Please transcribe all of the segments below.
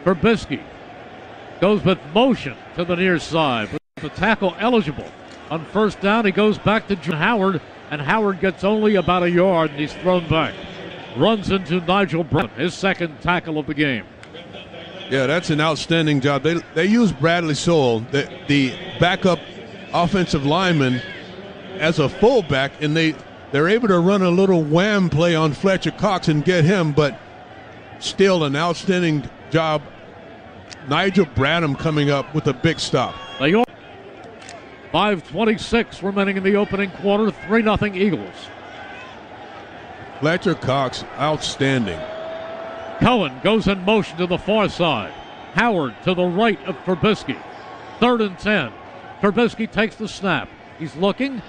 Trubisky goes with motion to the near side. With the tackle eligible. On first down, he goes back to Howard, and Howard gets only about a yard, and he's thrown back. Runs into Nigel Brown, his second tackle of the game. Yeah, that's an outstanding job. They use Bradley Sowell, the backup offensive lineman, as a fullback, and they're able to run a little wham play on Fletcher Cox and get him, but still an outstanding job. Nigel Bradham coming up with a big stop. 5:26 remaining in the opening quarter, 3-0 Eagles. Fletcher Cox, outstanding. Cohen goes in motion to the far side. Howard to the right of Trubisky. 3rd and 10. Trubisky takes the snap. He's looking.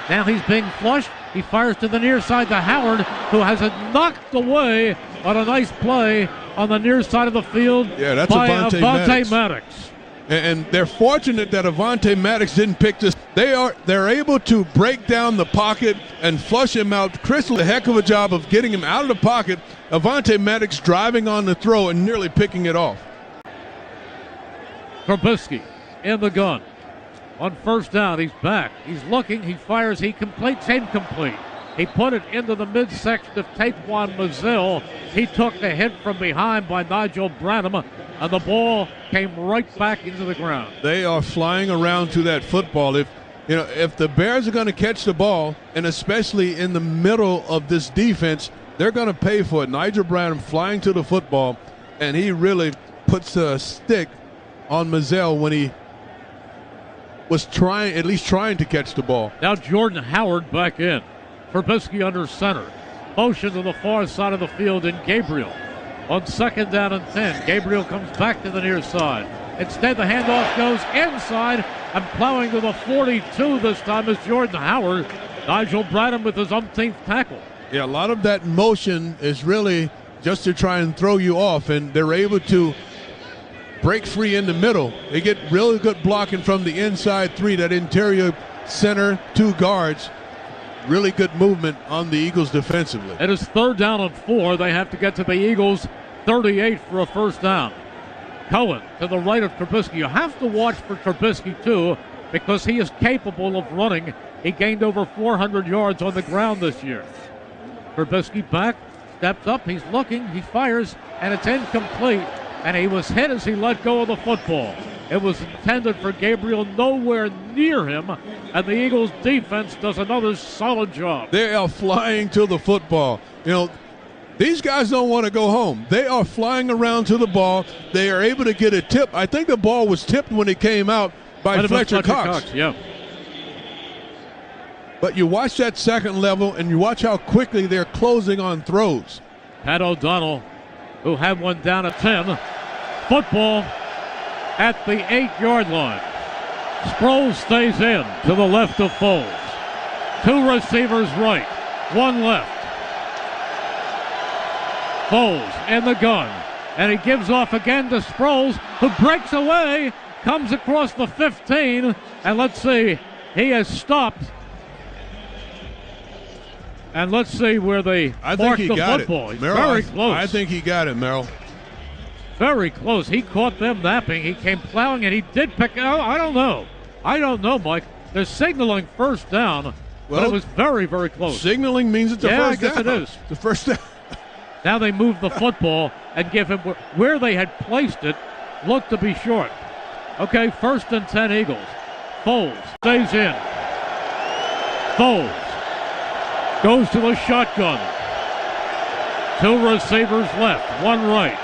Now he's being flushed. He fires to the near side to Howard, who has it knocked away on a nice play on the near side of the field. Yeah, that's by Avonte Maddox. And they're fortunate that Avonte Maddox didn't pick this. They're able to break down the pocket and flush him out. Chris did a heck of a job of getting him out of the pocket. Avonte Maddox driving on the throw and nearly picking it off. Trubisky in the gun. On first down, he's back. He's looking. He fires. He completes. Incomplete. He put it into the midsection of Taquan Mazil. He took the hit from behind by Nigel Bradham, and the ball came right back into the ground. They are flying around to that football. If the Bears are going to catch the ball, and especially in the middle of this defense, they're going to pay for it. Nigel Bradham flying to the football, and he really puts a stick on Mazil when he was trying to catch the ball. Now Jordan Howard back in. Trubisky under center. Motion to the far side of the field in Gabriel. On 2nd down and 10, Gabriel comes back to the near side. Instead, the handoff goes inside, and plowing to the 42 this time is Jordan Howard. Nigel Bradham with his umpteenth tackle. Yeah, a lot of that motion is really just to try and throw you off, and they're able to break free in the middle. They get really good blocking from the inside three, that interior center, 2 guards. Really good movement on the Eagles defensively. It is 3rd down and 4. They have to get to the Eagles 38 for a first down. Cohen to the right of Trubisky. You have to watch for Trubisky, too, because he is capable of running. He gained over 400 yards on the ground this year. Trubisky back, steps up, he's looking, he fires, and it's incomplete. And he was hit as he let go of the football. It was intended for Gabriel, nowhere near him, and the Eagles defense does another solid job. They are flying to the football. These guys don't want to go home. They are flying around to the ball. They are able to get a tip. I think the ball was tipped when it came out by Fletcher Cox. Yeah. But you watch that second level, and you watch how quickly they're closing on throws. Pat O'Donnell, who had one down at 10. Football at the 8-yard line. Sproles stays in to the left of Foles. 2 receivers right, 1 left. Foles in the gun, and he gives off again to Sproles, who breaks away, comes across the 15, and let's see, he has stopped. And let's see where they mark the football. He's very close. I think he got it, Merrill. Very close. He caught them napping. He came plowing, and he did pick out. I don't know, Mike. They're signaling first down, but it was very, very close. Signaling means it's a first down. I guess it is. The first down. Now they move the football and give him where they had placed it. Looked to be short. Okay, 1st and 10 Eagles. Foles stays in. Foles goes to the shotgun. 2 receivers left, 1 right.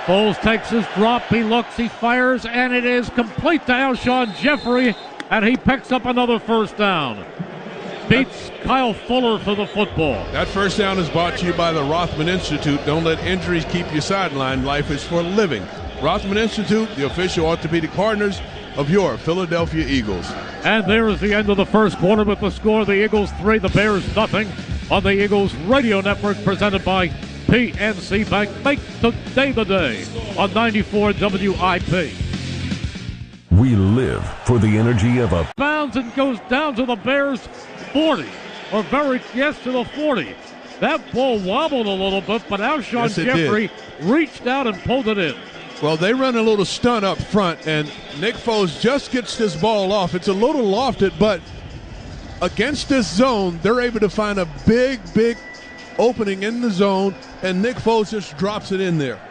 Foles takes his drop, he looks, he fires, and it is complete to Alshon Jeffrey, and he picks up another first down. Beats Kyle Fuller for the football. That first down is brought to you by the Rothman Institute. Don't let injuries keep you sidelined. Life is for living. Rothman Institute, the official orthopedic partners of your Philadelphia Eagles. And there is the end of the first quarter with the score: the Eagles 3, the Bears nothing. On the Eagles Radio Network, presented by PNC Bank. Make today the day on 94 WIP. We live for the energy of a bounds and goes down to the Bears 40, to the 40. That ball wobbled a little bit, but Alshon Jeffrey reached out and pulled it in. Well, they run a little stunt up front, and Nick Foles just gets this ball off. It's a little lofted, but against this zone, they're able to find a big opening in the zone, and Nick Foles just drops it in there.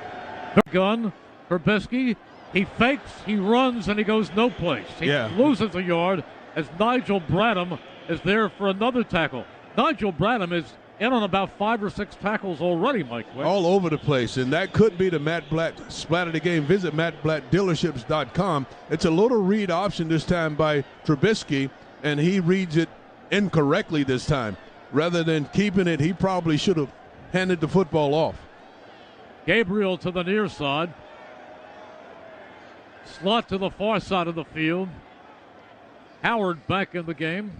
Gun for Trubisky. He fakes, he runs, and he goes no place. He loses a yard as Nigel Bradham is there for another tackle. Nigel Bradham is in on about 5 or 6 tackles already, Mike. All over the place, and that could be the Matt Blatt splat of the game. Visit mattblattdealerships.com. It's a little read option this time by Trubisky, and he reads it incorrectly this time. Rather than keeping it, he probably should have handed the football off. Gabriel to the near side. Slot to the far side of the field. Howard back in the game.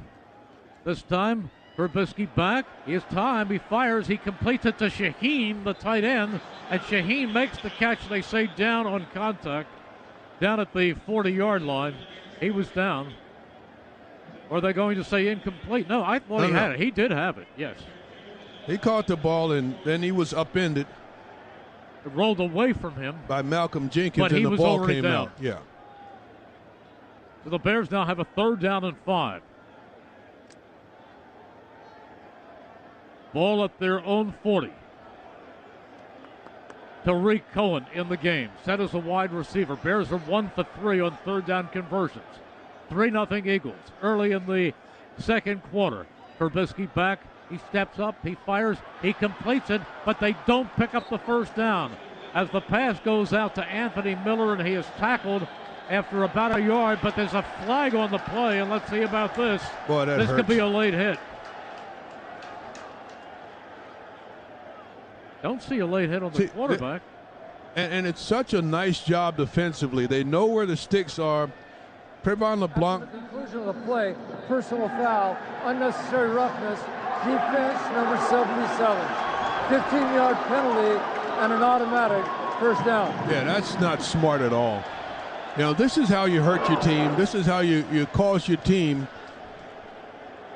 This time, Trubisky back. He has time. He fires. He completes it to Shaheen, the tight end. And Shaheen makes the catch, they say, down on contact. Down at the 40-yard line. He was down. Or are they going to say incomplete? No, I thought he had it. He did have it, yes. He caught the ball, and then he was upended. It rolled away from him by Malcolm Jenkins, but and he the was ball already came down. out. Yeah. So the Bears now have a 3rd down and 5. Ball at their own 40. Tariq Cohen in the game, set as a wide receiver. Bears are 1 for 3 on 3rd down conversions. 3-0 Eagles early in the second quarter. Trubisky back. He steps up. He fires. He completes it, but they don't pick up the 1st down. As the pass goes out to Anthony Miller, and he is tackled after about a yard, but there's a flag on the play, and let's see about this. Boy, that this hurts. Could be a late hit. Don't see a late hit on the quarterback. And it's such a nice job defensively. They know where the sticks are. Trevon LeBlanc. At the conclusion of the play, personal foul, unnecessary roughness, defense number 77. 15-yard penalty and an automatic 1st down. Yeah, that's not smart at all. You know, this is how you hurt your team. This is how you cause your team.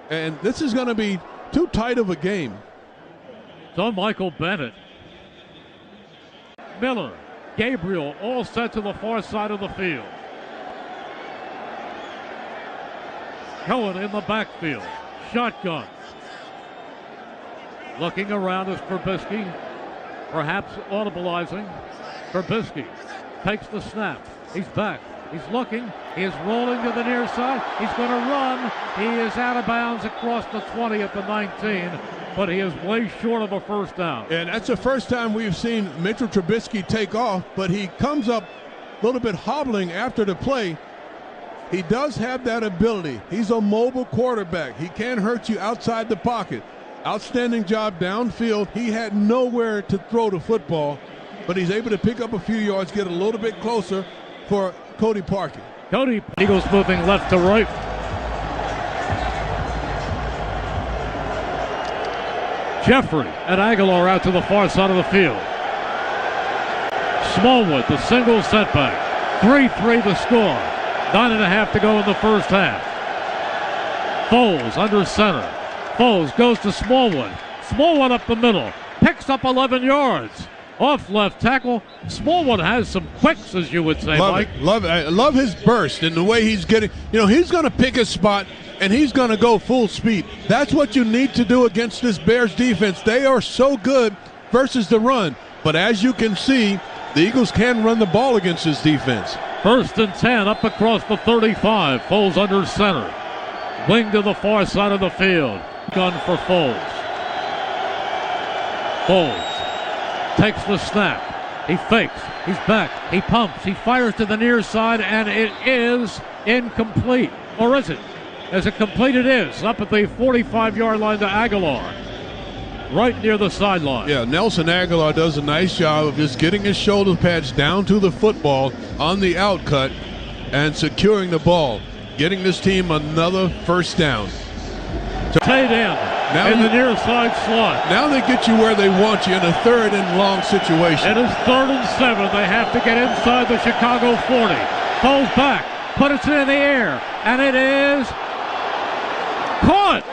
And this is going to be too tight of a game. So Michael Bennett. Miller, Gabriel, all set to the far side of the field. Cohen in the backfield. Shotgun. Looking around is Trubisky, perhaps audibilizing. Trubisky takes the snap. He's back. He's looking. He is rolling to the near side. He's going to run. He is out of bounds across the 20 at the 19, but he is way short of a 1st down. And that's the first time we've seen Mitchell Trubisky take off, but he comes up a little bit hobbling after the play. He does have that ability. He's a mobile quarterback. He can hurt you outside the pocket. Outstanding job downfield. He had nowhere to throw the football, but he's able to pick up a few yards, get a little bit closer for Cody Parkey. Cody, Eagles moving left to right. Jeffrey and Aguilar out to the far side of the field. Smallwood, the single setback. 3-3 the score. 9.5 to go in the 1st half. Foles under center. Foles goes to Smallwood. Smallwood up the middle. Picks up 11 yards. Off left tackle. Smallwood has some quicks, as you would say, Mike. Love it. I love his burst and the way he's getting. You know, he's going to pick his spot, and he's going to go full speed. That's what you need to do against this Bears defense. They are so good versus the run. But as you can see, the Eagles can run the ball against this defense. 1st and 10 up across the 35. Foles under center. Wing to the far side of the field. Gun for Foles. Foles takes the snap. He fakes. He's back. He pumps. He fires to the near side, and it is incomplete. Or is it? As it complete, it is. Up at the 45-yard line to Aguilar. Right near the sideline. Yeah, Nelson Aguilar does a nice job of just getting his shoulder pads down to the football on the outcut and securing the ball, getting this team another 1st down. Tight end in the near side slot. Now they get you where they want you in a 3rd and long situation. It is 3rd and 7. They have to get inside the Chicago 40. Foles back, put it in the air, and it is caught.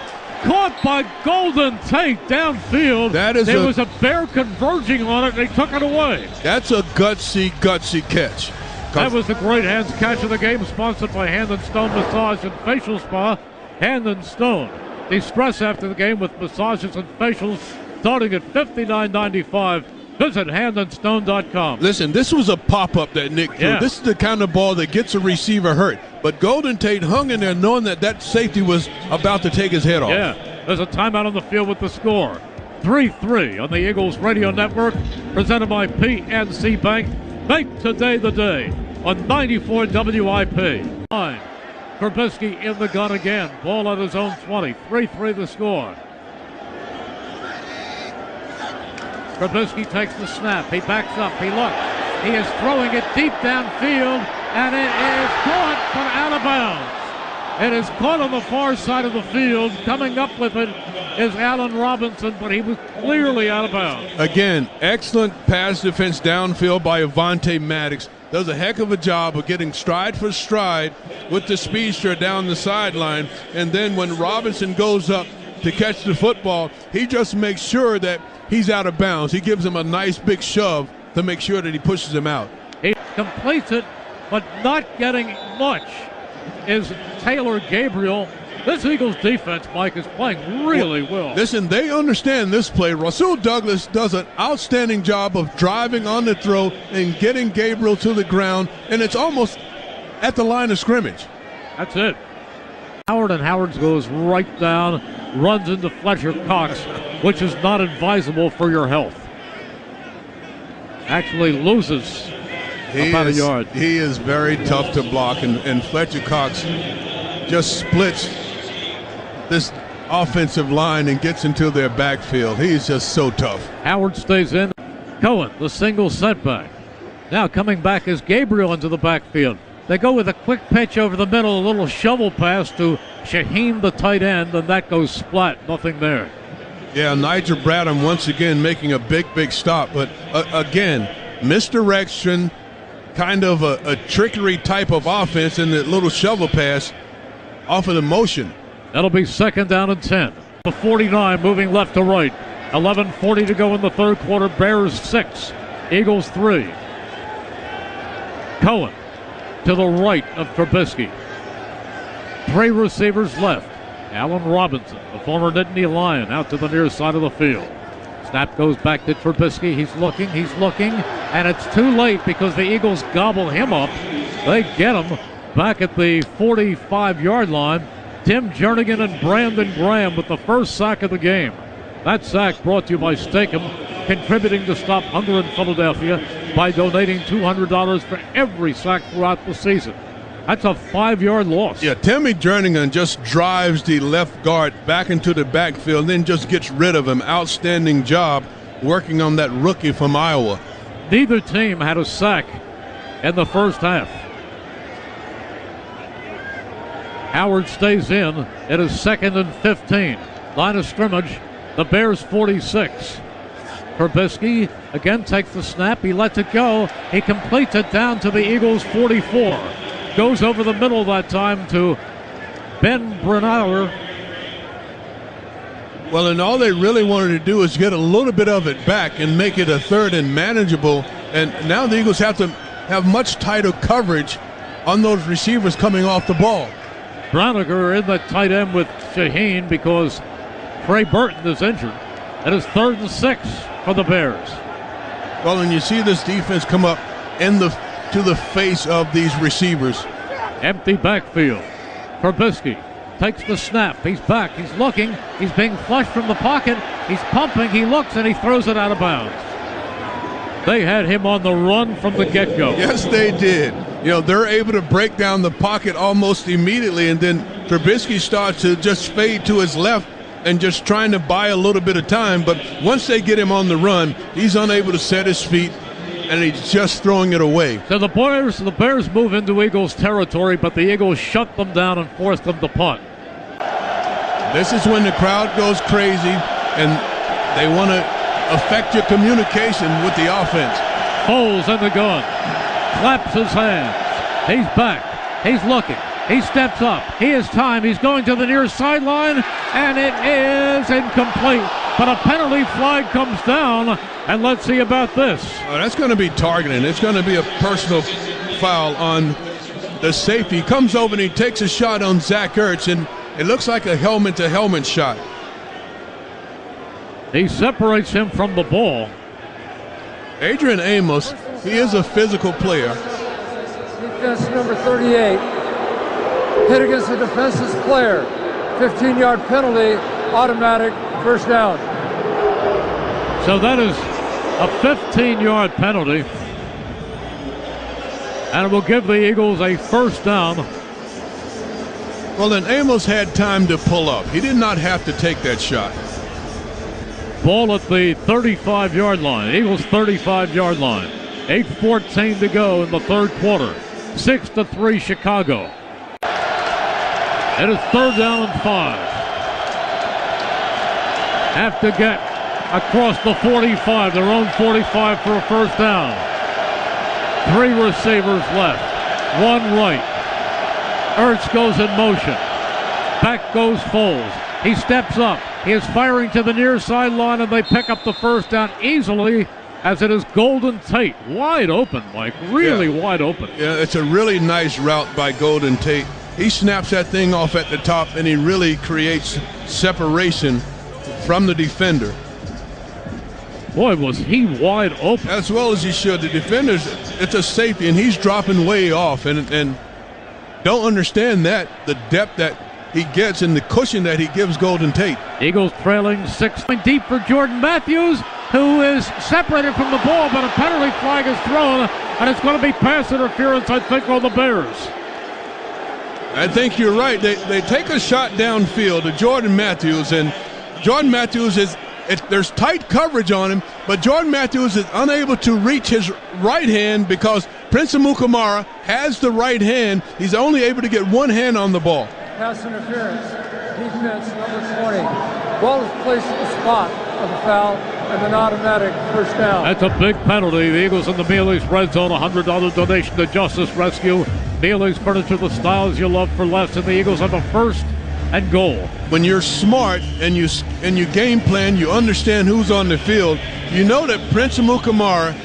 caught by Golden Tate downfield. There was a bear converging on it, and they took it away. That's a gutsy catch. That was the great hands catch of the game, sponsored by Hand & Stone Massage and Facial Spa. Hand & Stone. De-stress after the game with massages and facials starting at $59.95. Visit handandstone.com. Listen, this was a pop-up that Nick threw. Yeah. This is the kind of ball that gets a receiver hurt. But Golden Tate hung in there knowing that safety was about to take his head off. Yeah, there's a timeout on the field with the score. 3-3 on the Eagles Radio Network, presented by PNC Bank. Make today the day on 94 WIP. Trubisky in the gun again. Ball at his own 20. 3-3 the score. Trubisky takes the snap. He backs up. He looks. He is throwing it deep downfield, and it is caught from out of bounds. It is caught on the far side of the field. Coming up with it is Allen Robinson, but he was clearly out of bounds. Again, excellent pass defense downfield by Avonte Maddox. Does a heck of a job of getting stride for stride with the speedster down the sideline. And then when Robinson goes up to catch the football, he just makes sure that he's out of bounds. He gives him a nice big shove to make sure that he pushes him out. He completes it, but not getting much is Taylor Gabriel. This Eagles defense, Mike, is playing really well. Listen, they understand this play. Rasul Douglas does an outstanding job of driving on the throw and getting Gabriel to the ground, and it's almost at the line of scrimmage. That's it. Howard goes right down, runs into Fletcher Cox, which is not advisable for your health. Actually loses about a yard. He is very tough to block, and Fletcher Cox just splits this offensive line and gets into their backfield. He's just so tough. Howard stays in. Cohen, the single setback. Now coming back is Gabriel into the backfield. They go with a quick pitch over the middle, a little shovel pass to Shaheen, the tight end, and that goes splat. Nothing there. Yeah, Nigel Bradham once again making a big stop. But again, misdirection, kind of a trickery type of offense, and the little shovel pass off of the motion. That'll be second down and 10. The 49 moving left to right. 11:40 to go in the third quarter. Bears 6, Eagles 3. Cohen to the right of Trubisky. 3 receivers left. Allen Robinson, the former Nittany Lion, out to the near side of the field. Snap goes back to Trubisky. He's looking, and it's too late because the Eagles gobble him up. They get him back at the 45-yard line. Tim Jernigan and Brandon Graham with the first sack of the game. That sack brought to you by Steakum, contributing to stop hunger in Philadelphia by donating $200 for every sack throughout the season. That's a 5-yard loss. Yeah, Timmy Jernigan just drives the left guard back into the backfield and then just gets rid of him. Outstanding job working on that rookie from Iowa. Neither team had a sack in the first half. Howard stays in. It is second and 15. Line of scrimmage, the Bears 46. Trubisky again takes the snap. He lets it go. He completes it down to the Eagles 44. Goes over the middle that time to Ben Brunauer. Well, and all they really wanted to do is get a little bit of it back and make it a third and manageable. And now the Eagles have to have much tighter coverage on those receivers coming off the ball. Browniger in the tight end with Shaheen because Trey Burton is injured. It is 3rd and 6 for the Bears. Well, and you see this defense come up to the face of these receivers. Empty backfield. Trubisky takes the snap. He's back. He's looking. He's being flushed from the pocket. He's pumping. He looks, and he throws it out of bounds. They had him on the run from the get-go. Yes, they did. You know, they're able to break down the pocket almost immediately, and then Trubisky starts to just fade to his left and just trying to buy a little bit of time. But once they get him on the run, he's unable to set his feet, and he's just throwing it away. So the Bears move into Eagles territory, but the Eagles shut them down and forced them to punt. This is when the crowd goes crazy, and they want to affect your communication with the offense. Foles in the gun. Claps his hands. He's back. He's looking. He steps up. He has time. He's going to the near sideline, and it is incomplete. But a penalty flag comes down, and let's see about this. Oh, that's going to be targeting. It's going to be a personal foul on the safety. He comes over and he takes a shot on Zach Ertz, and it looks like a helmet-to-helmet shot. He separates him from the ball. Adrian Amos, he is a physical player. Defense number 38. Hit against a defenseless player. 15-yard penalty, automatic first down. So that is a 15-yard penalty. And it will give the Eagles a first down. Well, then Amos had time to pull up. He did not have to take that shot. Ball at the 35-yard line. Eagles 35-yard line. 8:14 to go in the third quarter. 6-3 Chicago. It is third down and 5. Have to get across the 45, their own 45 for a first down. 3 receivers left. 1 right. Ertz goes in motion. Back goes Foles. He steps up. He is firing to the near sideline, and they pick up the first down easily as it is Golden Tate. Wide open, Mike. Really wide open. Yeah, it's a really nice route by Golden Tate. He snaps that thing off at the top, and he really creates separation from the defender. Boy, was he wide open. As well as he should. The defender's, it's a safety, and he's dropping way off, and don't understand that, the depth that he gets and the cushion that he gives Golden Tate. Eagles trailing 6 deep for Jordan Matthews, who is separated from the ball, but a penalty flag is thrown, and it's going to be pass interference, I think, on the Bears. I think you're right. They take a shot downfield to Jordan Matthews, and Jordan Matthews there's tight coverage on him, but Jordan Matthews is unable to reach his right hand because Prince Amukamara has the right hand. He's only able to get one hand on the ball. Pass interference, defense number 20. Ball is placed at the spot of the foul and an automatic first down. That's a big penalty. The Eagles in the Mealy's Red Zone, $100 donation to Justice Rescue. Mealy's Furniture, the styles you love for less, and the Eagles have a first and goal. When you're smart and you game plan, you understand who's on the field. You know that Prince Amukamara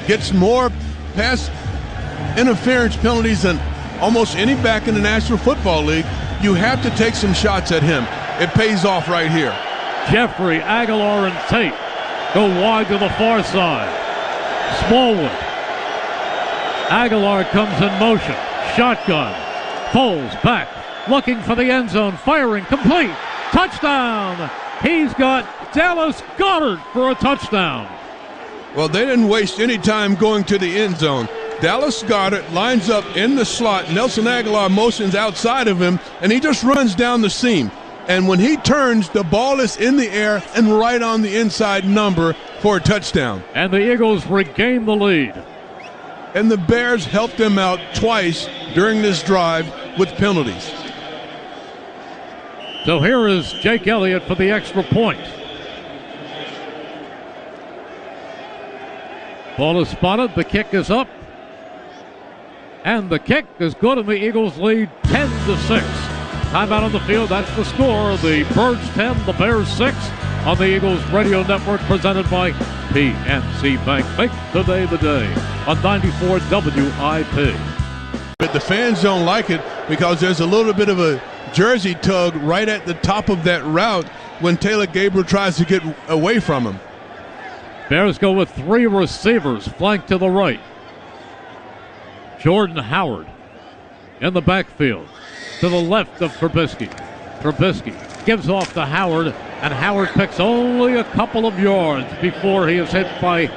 gets more pass interference penalties than almost any back in the National Football League. You have to take some shots at him. It pays off right here. Jeffrey, Aguilar, and Tate go wide to the far side. Smallwood. Aguilar comes in motion. Shotgun. Foles back. Looking for the end zone. Firing. Complete. Touchdown. He's got Dallas Goedert for a touchdown. Well, they didn't waste any time going to the end zone. Dallas Goedert lines up in the slot. Nelson Aguilar motions outside of him, and he just runs down the seam. And when he turns, the ball is in the air and right on the inside number for a touchdown. And the Eagles regain the lead. And the Bears helped them out twice during this drive with penalties. So here is Jake Elliott for the extra point. Ball is spotted. The kick is up. And the kick is good, and the Eagles lead 10-6. Timeout on the field. That's the score. The Birds 10, the Bears 6 on the Eagles Radio Network, presented by PNC Bank. Make today the day on 94 WIP. But the fans don't like it because there's a little bit of a jersey tug right at the top of that route when Taylor Gabriel tries to get away from him. Bears go with 3 receivers flanked to the right. Jordan Howard in the backfield to the left of Trubisky. Trubisky gives off to Howard, and Howard picks only a couple of yards before he is hit by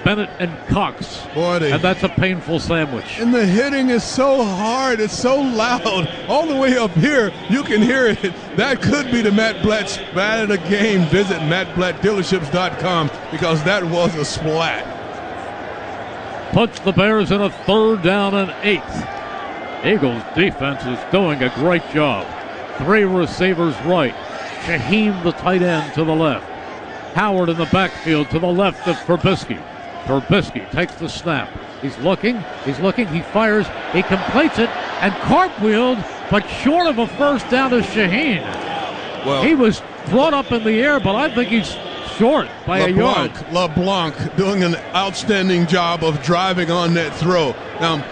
Bennett and Cox. Boy, and that's a painful sandwich. And the hitting is so hard, it's so loud. All the way up here, you can hear it. That could be the Matt Blatt's bad of the game. Visit mattblattdealerships.com because that was a splat. Puts the Bears in a 3rd down and 8. Eagles defense is doing a great job. 3 receivers right. Shaheem, the tight end, to the left. Howard in the backfield to the left of Trubisky. Trubisky takes the snap. He's looking, he fires, he completes it, and cartwheeled, but short of a first down to Shaheen. Well, He was brought up in the air, but I think he's short by a yard. LeBlanc doing an outstanding job of driving on that throw. Now,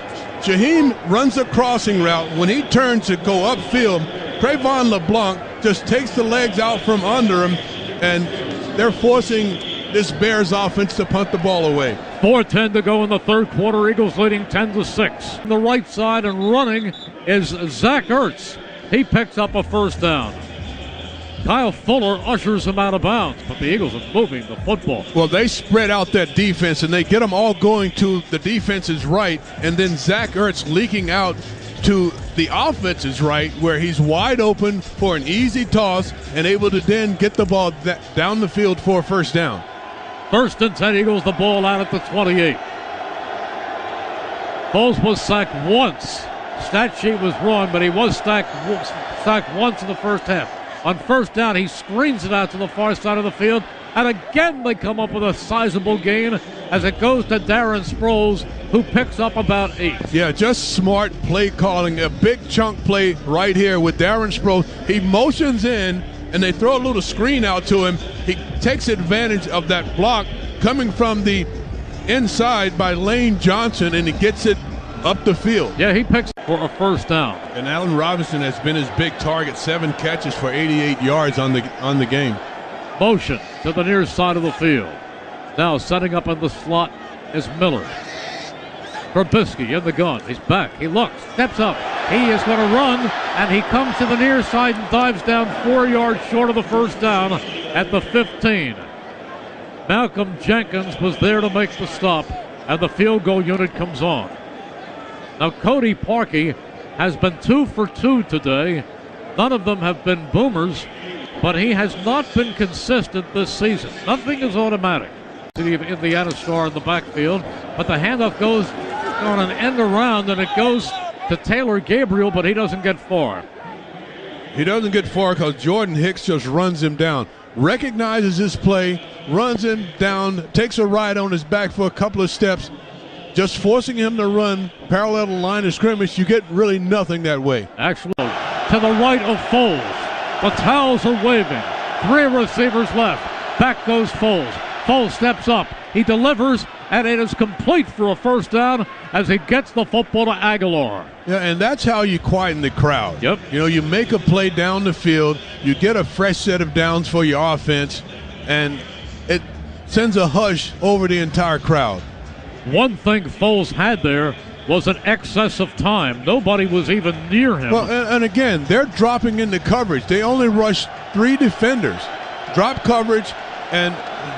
Shaheen runs a crossing route. When he turns to go upfield, Trayvon LeBlanc just takes the legs out from under him, and they're forcing this Bears offense to punt the ball away. 4:10 to go in the third quarter. Eagles leading 10-6. On the right side and running is Zach Ertz. He picks up a first down. Kyle Fuller ushers him out of bounds, but the Eagles are moving the football. Well, they spread out that defense, and they get them all going to the defense's right, and then Zach Ertz leaking out to the offense's right, where he's wide open for an easy toss and able to then get the ball down the field for a first down. First and 10, Eagles, the ball out at the 28. Foles was sacked once. Stat sheet was wrong, but he was sacked once in the first half. On first down, he screens it out to the far side of the field, and again they come up with a sizable gain as it goes to Darren Sproles, who picks up about 8. Yeah, just smart play calling. A big chunk play right here with Darren Sproles. He motions in, and they throw a little screen out to him. He takes advantage of that block coming from the inside by Lane Johnson, and he gets it up the field. Yeah, he picks for a first down. And Allen Robinson has been his big target, 7 catches for 88 yards on the game. Motion to the near side of the field. Now setting up in the slot is Miller. Trubisky in the gun. He's back. He looks, steps up. He is going to run, and he comes to the near side and dives down 4 yards short of the first down at the 15. Malcolm Jenkins was there to make the stop, and the field goal unit comes on. Now, Cody Parkey has been 2 for 2 today. None of them have been boomers, but he has not been consistent this season. Nothing is automatic. The Indiana star in the backfield, but the handoff goes on an end around, and it goes to Taylor Gabriel, but he doesn't get far. He doesn't get far because Jordan Hicks just runs him down. Recognizes his play, runs him down, takes a ride on his back for a couple of steps, just forcing him to run parallel to the line of scrimmage. You get really nothing that way. Actually, to the right of Foles. The towels are waving. 3 receivers left. Back goes Foles. Foles steps up. He delivers, and it is complete for a first down as he gets the football to Aguilar. Yeah, and that's how you quieten the crowd. Yep. You know, you make a play down the field, you get a fresh set of downs for your offense, and it sends a hush over the entire crowd. One thing Foles had there was an excess of time. Nobody was even near him. Well, and again, they're dropping into coverage. They only rushed 3 defenders. Drop coverage, and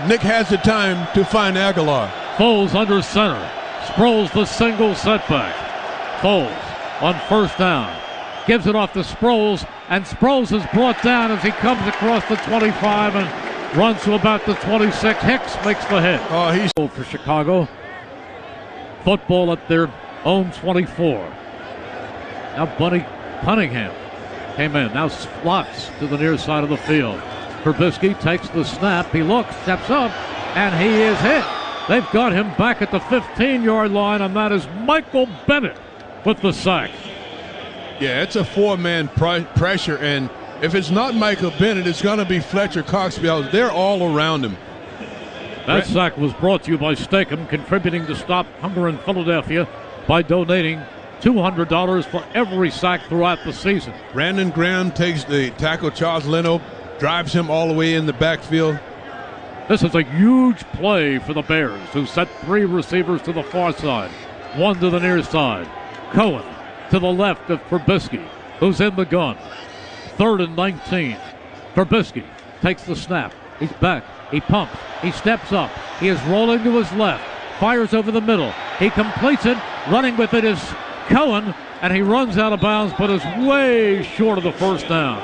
Nick has the time to find Aguilar. Foles under center. Sproles the single setback. Foles on first down. Gives it off to Sproles, and Sproles is brought down as he comes across the 25 and runs to about the 26. Hicks makes the hit. Oh, he's For Chicago. Football at their own 24. Now Bunny Cunningham came in. Now slots to the near side of the field. Trubisky takes the snap. He looks, steps up, and he is hit. They've got him back at the 15-yard line, and that is Michael Bennett with the sack. Yeah, it's a 4-man pressure, and if it's not Michael Bennett, it's going to be Fletcher Cox. They're all around him. That sack was brought to you by Steakham, contributing to Stop Hunger in Philadelphia by donating $200 for every sack throughout the season. Brandon Graham takes the tackle. Charles Leno drives him all the way in the backfield. This is a huge play for the Bears, who set 3 receivers to the far side, 1 to the near side. Cohen to the left of Trubisky, who's in the gun. 3rd and 19. Trubisky takes the snap. He's back. He pumps. He steps up. He is rolling to his left. Fires over the middle. He completes it. Running with it is Cohen, and he runs out of bounds, but is way short of the first down.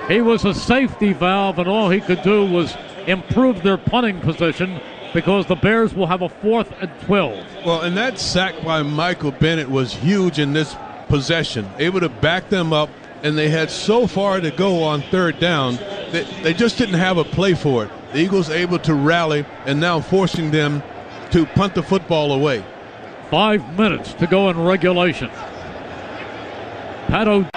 He was a safety valve, and all he could do was improve their punting position because the Bears will have a 4th and 12. Well, and that sack by Michael Bennett was huge in this possession. Able to back them up, and they had so far to go on 3rd down that they just didn't have a play for it. The Eagles able to rally and now forcing them to punt the football away. 5 minutes to go in regulation. Pato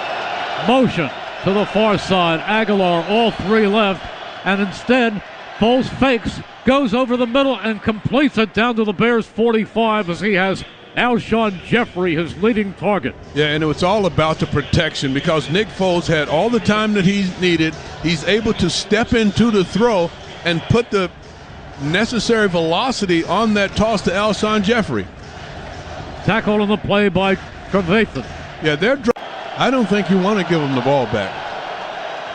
motion to the far side. Aguilar, all three left, and instead Foles fakes, goes over the middle, and completes it down to the Bears' 45 as he has Alshon Jeffrey, his leading target. Yeah, and it was all about the protection because Nick Foles had all the time that he needed. He's able to step into the throw and put the necessary velocity on that toss to Alshon Jeffrey. Tackle on the play by Trevathan. Yeah, I don't think you want to give him the ball back.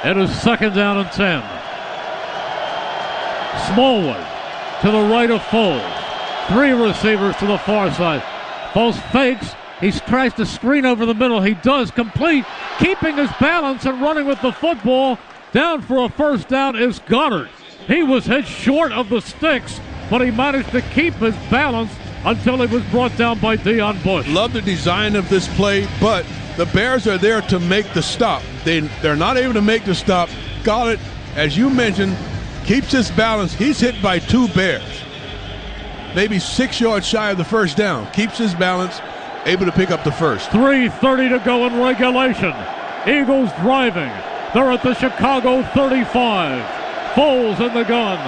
It is 2nd down and 10. Smallwood to the right of Foles. 3 receivers to the far side. Foles fakes. He tries to screen over the middle. He does complete, keeping his balance and running with the football. Down for a first down is Goddard. He was hit short of the sticks, but he managed to keep his balance until he was brought down by Deion Bush. Love the design of this play, but the Bears are there to make the stop. They're not able to make the stop. Goddard, as you mentioned, keeps his balance. He's hit by 2 Bears. Maybe 6 yards shy of the first down. Keeps his balance, able to pick up the first. 3:30 to go in regulation. Eagles driving. They're at the Chicago 35. Foles in the gun.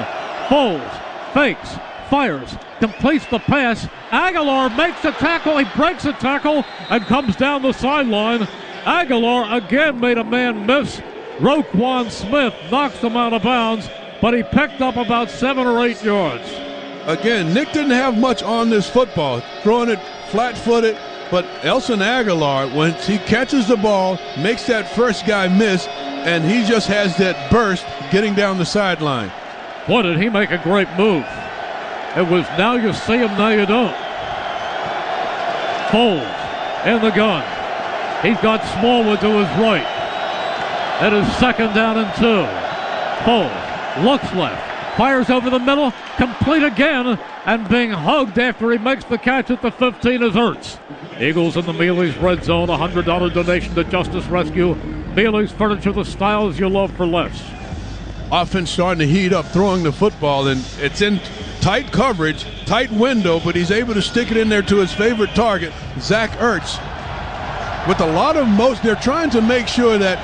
Foles fakes, fires, completes the pass. Aguilar makes a tackle. He breaks a tackle and comes down the sideline. Aguilar again made a man miss. Roquan Smith knocks him out of bounds, but he picked up about 7 or 8 yards. Again, Nick didn't have much on this football, throwing it flat-footed, but Nelson Aguilar, once he catches the ball, makes that first guy miss, and he just has that burst getting down the sideline. Boy, did he make a great move. It was now you see him, now you don't. Foles in the gun. He's got Smallwood to his right. It is 2nd down and 2. Foles looks left. Fires over the middle, complete again, and being hugged after he makes the catch at the 15 is Ertz. Eagles in the Mealy's red zone, $100 donation to Justice Rescue. Mealy's Furniture, the styles you love for less. Offense starting to heat up, throwing the football, and it's in tight coverage, tight window, but he's able to stick it in there to his favorite target, Zach Ertz. With a lot of motion, they're trying to make sure that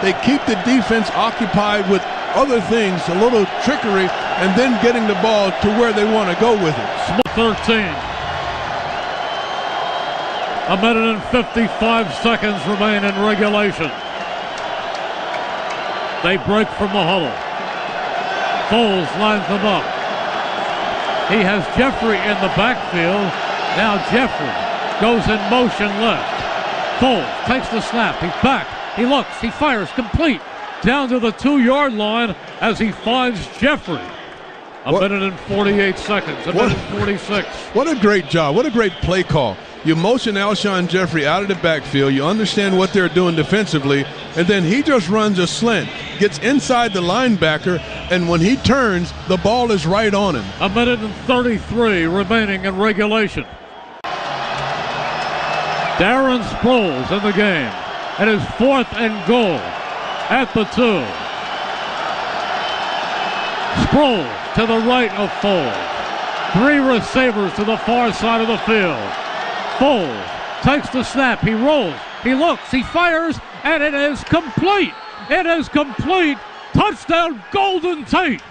they keep the defense occupied with other things, a little trickery, and then getting the ball to where they want to go with it. 13. A minute and 55 seconds remain in regulation. They break from the huddle. Foles lines them up. He has Jeffrey in the backfield. Now Jeffrey goes in motion left. Foles takes the snap. He's back. He looks. He fires. Complete. Down to the 2-yard line as he finds Jeffrey. A minute and 48 seconds. A minute and 46. What a great job. What a great play call. You motion Alshon Jeffrey out of the backfield. You understand what they're doing defensively. And then he just runs a slant, gets inside the linebacker, and when he turns, the ball is right on him. A minute and 33 remaining in regulation. Darren Sproles in the game. It is 4th and goal at the 2. Sproles to the right of Foles. 3 receivers to the far side of the field. Foles takes the snap. He rolls. He looks. He fires. And it is complete. It is complete. Touchdown, Golden Tate.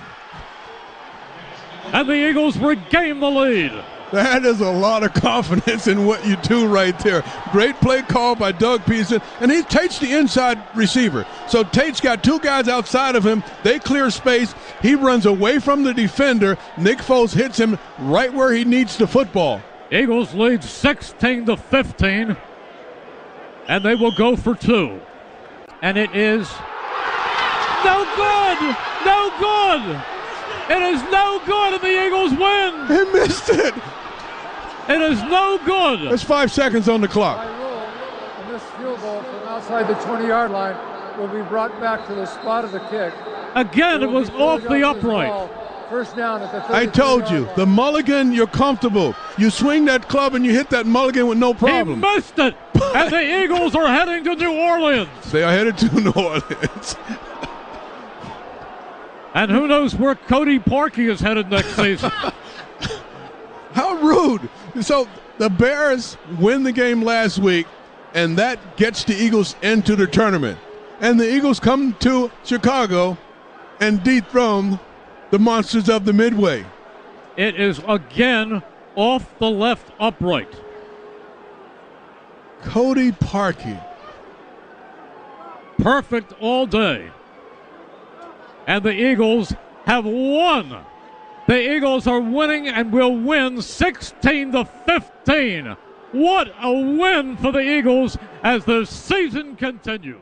And the Eagles regain the lead. That is a lot of confidence in what you do right there. Great play call by Doug Peterson, and he Tate's the inside receiver. So Tate's got 2 guys outside of him. They clear space. He runs away from the defender. Nick Foles hits him right where he needs the football. Eagles lead 16-15, and they will go for 2. And it is no good. No good. It is no good, and the Eagles win. He missed it. It is no good. There's 5 seconds on the clock. By rule, a missed field goal from outside the 20-yard line will be brought back to the spot of the kick. Again, it was off the upright. First down at the I told you, the mulligan, you're comfortable. You swing that club and you hit that mulligan with no problem. He missed it, and the Eagles are heading to New Orleans. They are headed to New Orleans. And who knows where Cody Parkey is headed next season. How rude. So the Bears win the game last week. and that gets the Eagles into the tournament. And the Eagles come to Chicago and dethrone the monsters of the Midway. It is again off the left upright. Cody Parkey. Perfect all day. And the Eagles have won. The Eagles are winning and will win 16-15. What a win for the Eagles as the season continues.